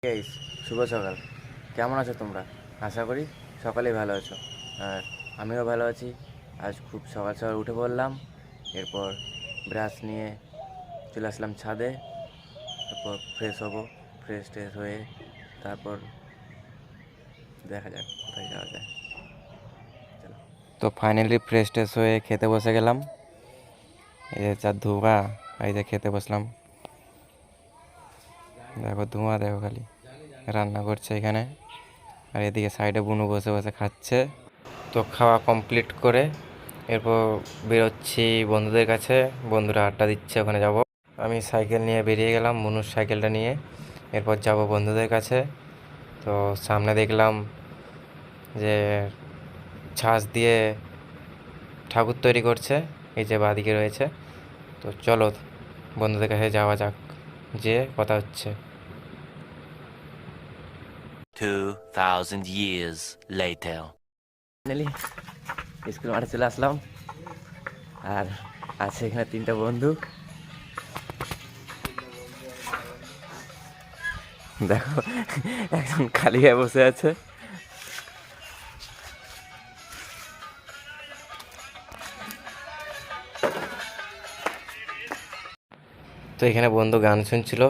Guys, শুভ সকাল। কেমন আছো তোমরা? আশা করি সকালেই ভালো আছো। আর আমিও ভালো আছি। আজ খুব সকাল সকাল উঠে পড়লাম। এরপর ব্রাশ নিয়ে চলে আসলাম ছাদে। তারপর ফ্রেশ হব। ফ্রেশ ট্রেশ হয়ে তারপর দেখা যাক কোথায় যাওয়া যায়। চলো। তো ফাইনালি ফ্রেশ ট্রেশ হয়ে খেতে বসে গেলাম। এই যে চার ধোঁয়া, এই যে খেতে বসলাম। দেখো ধোঁয়া, দেখো খালি রান্না করছে এখানে। আর এদিকে সাইডে বুনু বসে বসে খাচ্ছে। তো খাওয়া কমপ্লিট করে এরপর বেরোচ্ছি বন্ধুদের কাছে। বন্ধুরা আড্ডা দিচ্ছে, ওখানে যাব। আমি সাইকেল নিয়ে বেরিয়ে গেলাম, বুনুর সাইকেলটা নিয়ে। এরপর যাব বন্ধুদের কাছে। তো সামনে দেখলাম যে ছাঁচ দিয়ে ঠাকুর তৈরি করছে, এই যে বাঁদিকে রয়েছে। তো চলো বন্ধুদের কাছে যাওয়া যাক, যে কথা হচ্ছে। 2000 years later. ফাইনালি স্কুল মাঠে চলে আসলাম। আর আছে এখানে তিনটা বন্ধু, দেখো একজন খালি গায়ে বসে আছে। তো এখানে বন্ধু গান শুনছিল,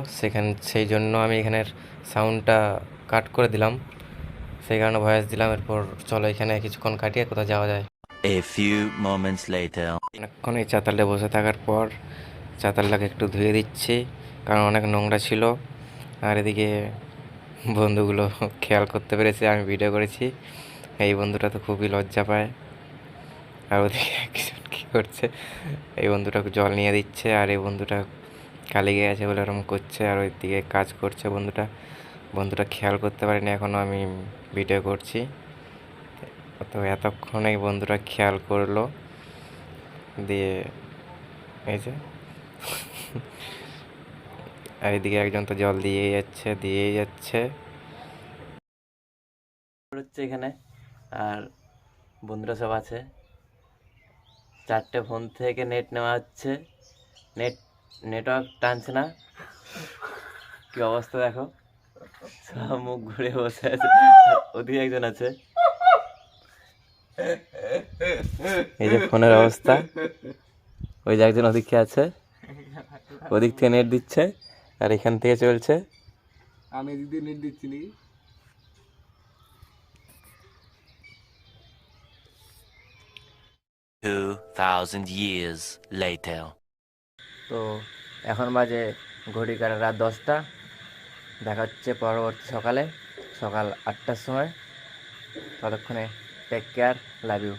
সেই জন্য আমি এখানের সাউন্ডটা কাট করে দিলাম, সেই কারণে ভয়েস দিলাম। এরপর চলো এখানে কিছুক্ষণ কাটিয়ে কোথাও যাওয়া যায়। A few moments later. অনেকক্ষণ এই চাতালে বসে থাকার পর চাতালটাকে একটু ধুয়ে দিচ্ছি, কারণ অনেক নোংরা ছিল। আর এদিকে বন্ধুগুলো খেয়াল করতে পেরেছে আমি ভিডিও করেছি। এই বন্ধুটা তো খুবই লজ্জা পায়। আর ওদিকে একজন কী করছে, এই বন্ধুটা জল নিয়ে দিচ্ছে, আর এই বন্ধুটা কালি গিয়ে আছে বলে এরকম করছে। আর ওই দিকে কাজ করছে বন্ধুটা। বন্ধুটা খেয়াল করতে পারিনি, এখনও আমি ভিডিও করছি। তো এতক্ষণ এই বন্ধুটা খেয়াল করলো, দিয়ে এই যে আর এদিকে একজন তো জল দিয়েই যাচ্ছে হচ্ছে এখানে। আর বন্ধুরা সব আছে। 4টে ফোন থেকে নেট নেওয়া হচ্ছে, নেটওয়ার্ক টানছে না। কি অবস্থা দেখো, সব মুখ ঘুরে বসে আছে। ওদিকে একজন আছে, এই যে ফোনের অবস্থা। ওই যে একজন ওদিকে আছে, ওদিক থেকে নেট দিচ্ছে, আর এখান থেকে চলছে। আমি এদিক দিয়ে নেট দিচ্ছি নাকি? 2000 years later. তো এখন বাজে ঘড়ি কাটা রাত 10টা। দেখা হচ্ছে পরবর্তী সকাল 8টার সময়। ততক্ষণে টেক কেয়ার, লাভ ইউ।